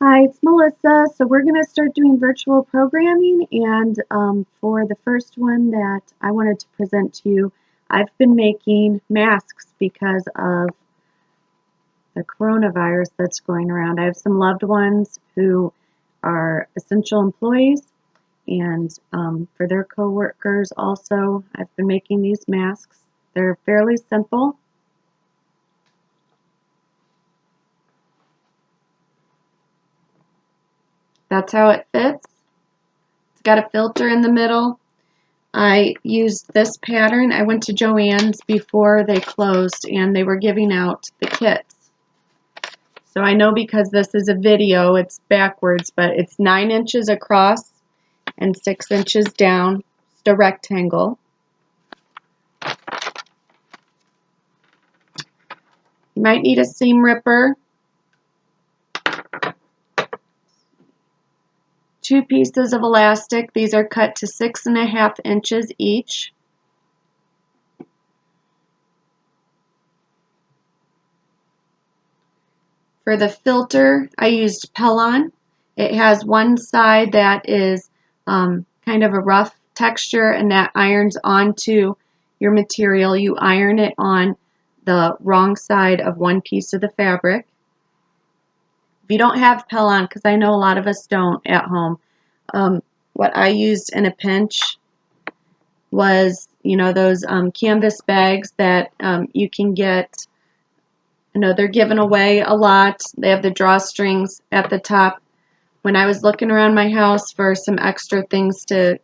Hi, it's Melissa. So we're going to start doing virtual programming, and for the first one that I wanted to present to you, I've been making masks because of the coronavirus that's going around. I have some loved ones who are essential employees, and for their coworkers also, I've been making these masks. They're fairly simple. That's how it fits. It's got a filter in the middle. I used this pattern. I went to Joann's before they closed and they were giving out the kits. So I know because this is a video, it's backwards, but it's 9 inches across and 6 inches down. It's a rectangle. You might need a seam ripper. 2 pieces of elastic. These are cut to 6.5 inches each. For the filter, I used Pellon. It has one side that is kind of a rough texture, and that irons onto your material. You iron it on the wrong side of one piece of the fabric. If you don't have Pellon, because I know a lot of us don't at home, what I used in a pinch was, those canvas bags that you can get. They're given away a lot. They have the drawstrings at the top. When I was looking around my house for some extra things to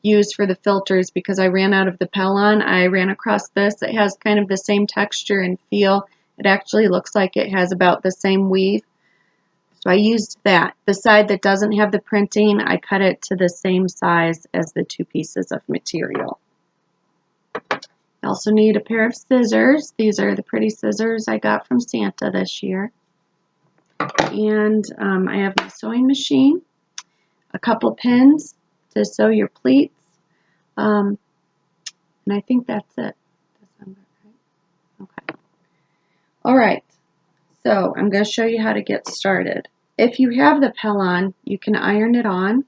use for the filters, because I ran out of the Pellon, I ran across this. It has kind of the same texture and feel. It actually looks like it has about the same weave. So I used that. The side that doesn't have the printing, I cut it to the same size as the 2 pieces of material. I also need a pair of scissors. These are the pretty scissors I got from Santa this year. And I have my sewing machine, a couple pins to sew your pleats, and I think that's it. Okay. All right, so I'm going to show you how to get started. If you have the Pellon, you can iron it on.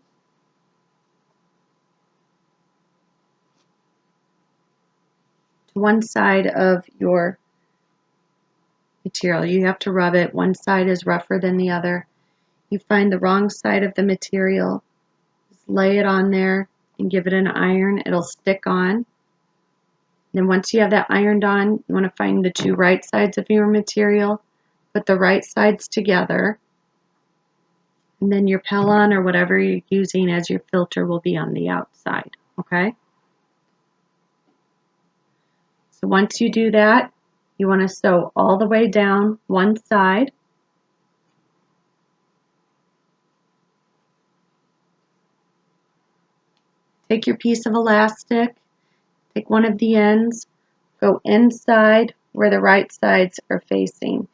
To one side of your material. You have to rub it. One side is rougher than the other. You find the wrong side of the material, just lay it on there and give it an iron. It'll stick on. Then once you have that ironed on, you want to find the 2 right sides of your material, put the right sides together, and then your Pellon or whatever you're using as your filter will be on the outside, okay? So once you do that, you want to sew all the way down one side. Take your piece of elastic, take one of the ends, go inside where the right sides are facing.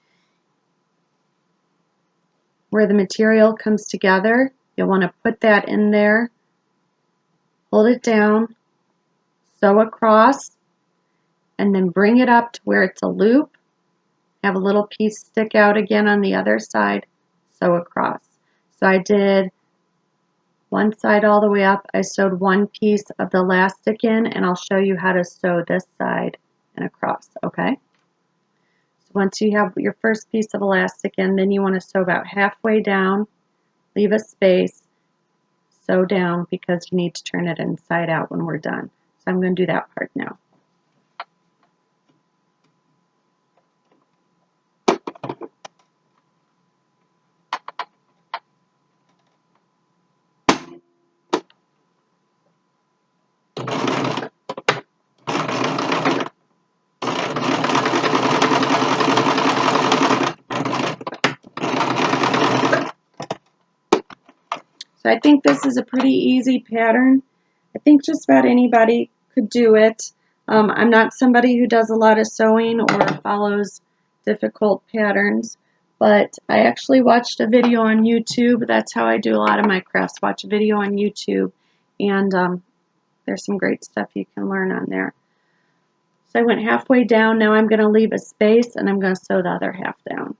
Where the material comes together, you'll want to put that in there, hold it down, sew across, and then bring it up to where it's a loop. Have a little piece stick out again on the other side, sew across. So I did one side all the way up. I sewed one piece of the elastic in, and I'll show you how to sew this side and across, okay? So once you have your first piece of elastic in, then you want to sew about halfway down, leave a space, sew down because you need to turn it inside out when we're done. So I'm going to do that part now. So I think this is a pretty easy pattern. I think just about anybody could do it. I'm not somebody who does a lot of sewing or follows difficult patterns, but I actually watched a video on YouTube. That's how I do a lot of my crafts, watch a video on YouTube, and there's some great stuff you can learn on there. So I went halfway down. Now I'm going to leave a space, and I'm going to sew the other half down.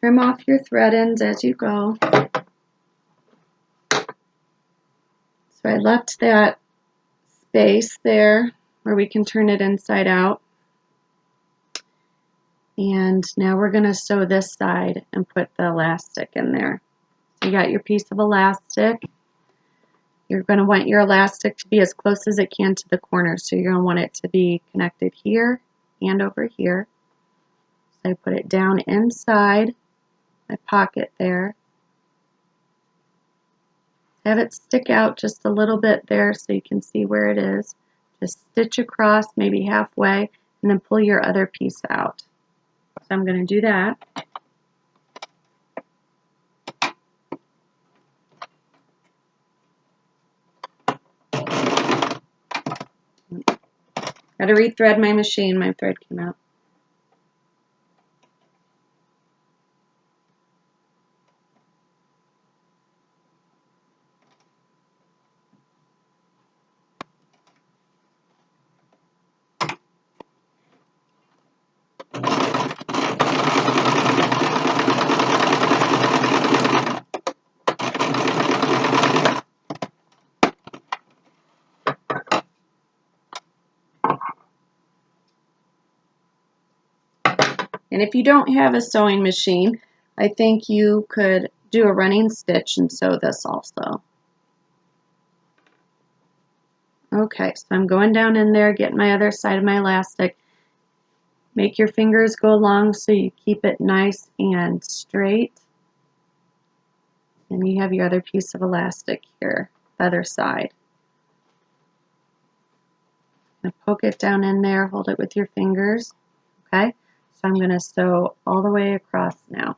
Trim off your thread ends as you go. So I left that space there where we can turn it inside out. And now we're going to sew this side and put the elastic in there. So you got your piece of elastic. You're going to want your elastic to be as close as it can to the corner. So you're going to want it to be connected here and over here. So I put it down inside my pocket there. Have it stick out just a little bit there so you can see where it is. Just stitch across maybe halfway and then pull your other piece out. So I'm going to do that. Got to rethread my machine. My thread came out. And if you don't have a sewing machine, I think you could do a running stitch and sew this also. Okay, so I'm going down in there, getting my other side of my elastic. Make your fingers go along so you keep it nice and straight. And you have your other piece of elastic here, the other side. And poke it down in there, hold it with your fingers. Okay, so I'm going to sew all the way across now.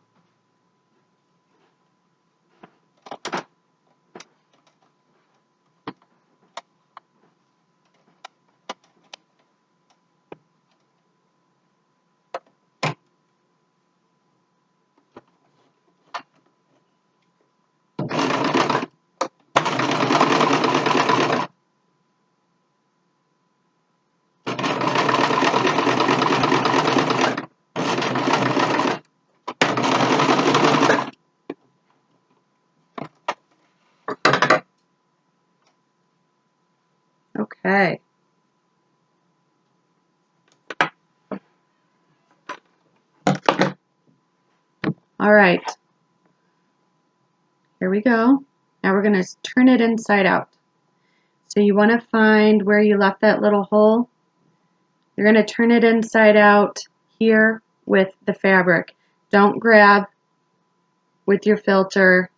Okay. All right. Here we go. Now we're going to turn it inside out. So you want to find where you left that little hole. You're going to turn it inside out here with the fabric. Don't grab with your filter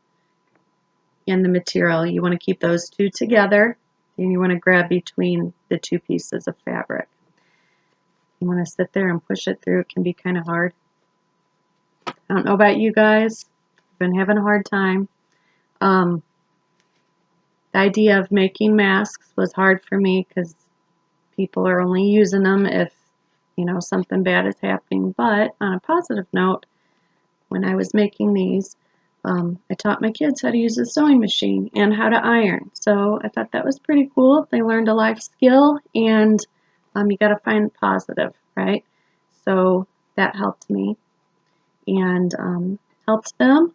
and the material. You want to keep those two together, and you want to grab between the two pieces of fabric. You want to sit there and push it through. It can be kind of hard. I don't know about you guys. I've been having a hard time. The idea of making masks was hard for me because people are only using them if, you know, something bad is happening. But on a positive note, when I was making these, I taught my kids how to use a sewing machine and how to iron. So I thought that was pretty cool. They learned a life skill, and you got to find positive, right? So that helped me and helped them,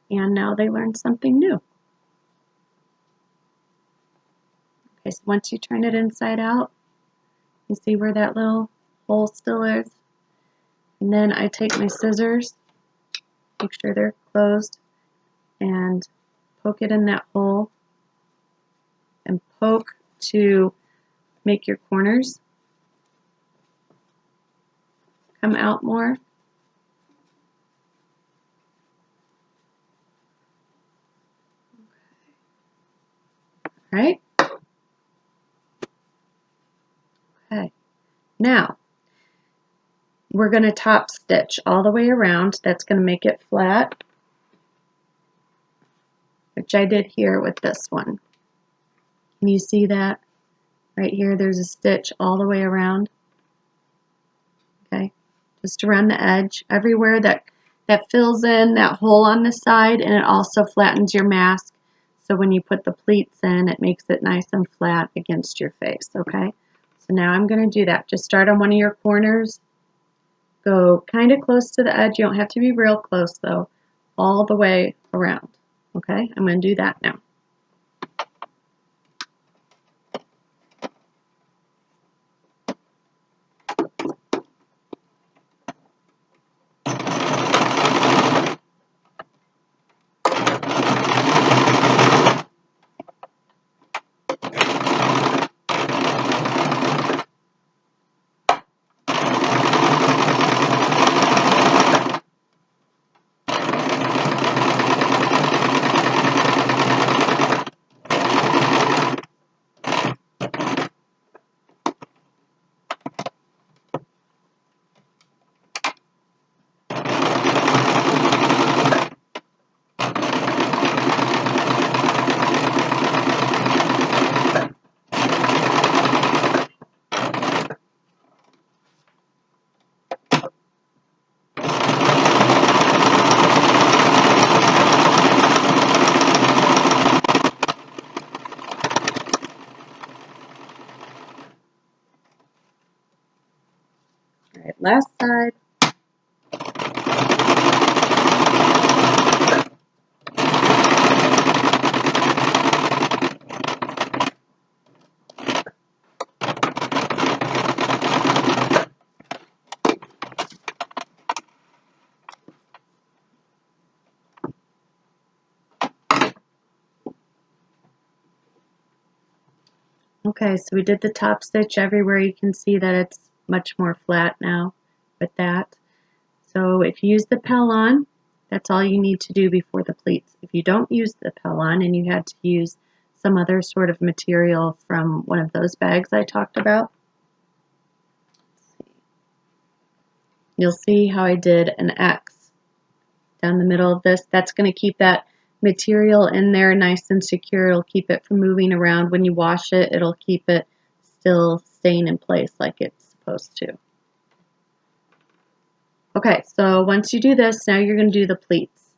and now they learned something new. Okay, so once you turn it inside out, you see where that little hole still is. And then I take my scissors, make sure they're closed, and poke it in that hole and poke to make your corners come out more. Right? Okay. Now, we're going to top stitch all the way around. That's going to make it flat, which I did here with this one. Can you see that? Right here, there's a stitch all the way around. Okay, just around the edge, everywhere that fills in that hole on the side, and it also flattens your mask. So when you put the pleats in, it makes it nice and flat against your face, okay? So now I'm going to do that. Just start on one of your corners go kind of close to the edge. You don't have to be real close though, all the way around. Okay, I'm going to do that now. All right, last side. Okay, so we did the top stitch everywhere. You can see that it's much more flat now with that. So if you use the Pellon, that's all you need to do before the pleats. If you don't use the Pellon and you had to use some other sort of material from one of those bags I talked about, you'll see how I did an X down the middle of this. That's going to keep that material in there nice and secure. It'll keep it from moving around. When you wash it, it'll keep it still staying in place like it's supposed to. Okay, so once you do this, now you're going to do the pleats.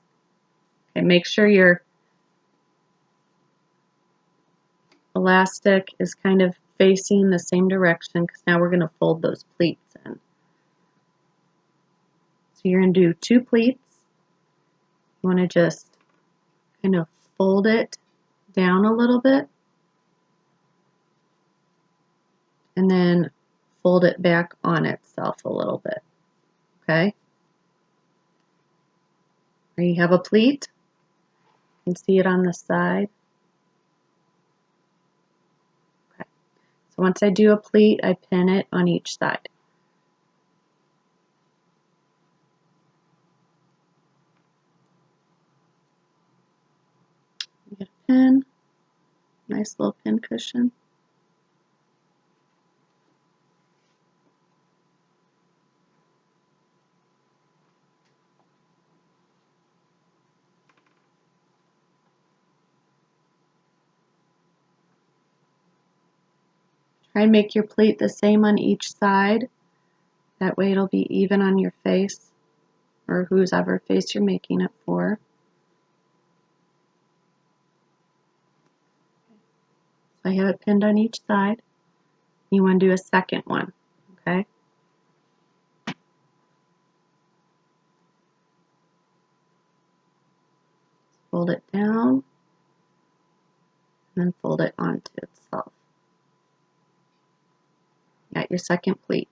Okay, make sure your elastic is kind of facing the same direction because now we're going to fold those pleats in. So you're going to do 2 pleats. You want to just kind of fold it down a little bit and then fold it back on itself a little bit. Okay? There you have a pleat. You can see it on the side. Okay. So once I do a pleat, I pin it on each side. Get a pin, nice little pin cushion. Try and make your pleat the same on each side. That way it'll be even on your face or whoever face you're making it for. So I have it pinned on each side. You want to do a second one, okay? Fold it down and then fold it onto itself. Got your second pleat.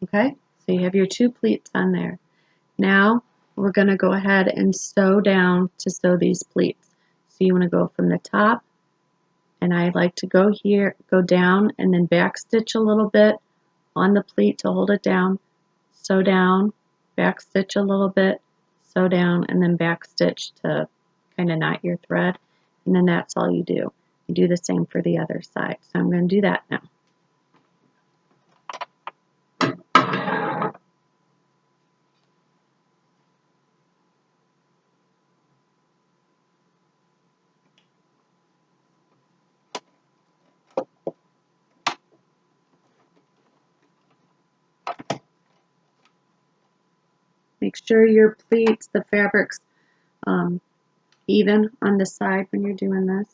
Okay, so you have your 2 pleats on there. Now we're going to go ahead and sew down to sew these pleats. So you want to go from the top, and I like to go here, go down, and then back stitch a little bit on the pleat to hold it down, sew down, back stitch a little bit, sew down, and then back stitch to kind of knot your thread. and then that's all you do. You do the same for the other side. So I'm going to do that now. Make sure your pleats, the fabric's even on the side when you're doing this.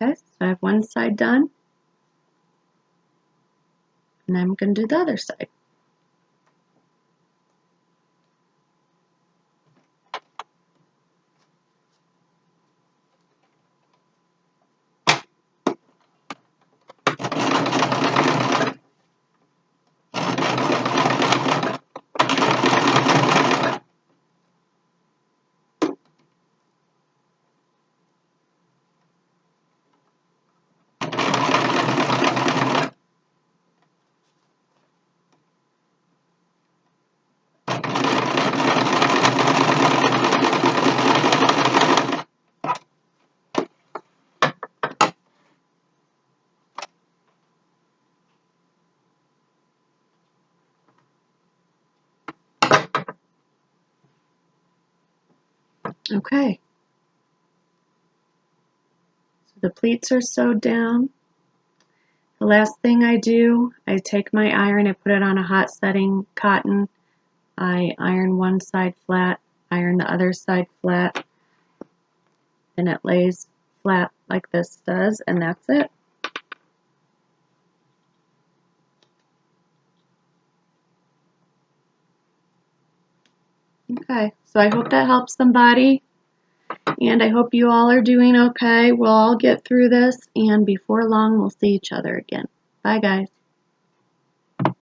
Okay, so I have one side done, and I'm going to do the other side. Okay, so the pleats are sewed down. The last thing I do, I take my iron, I put it on a hot setting cotton. I iron one side flat, iron the other side flat, and it lays flat like this does, and that's it. Okay, so I hope that helps somebody, and I hope you all are doing okay. We'll all get through this, and before long, we'll see each other again. Bye, guys.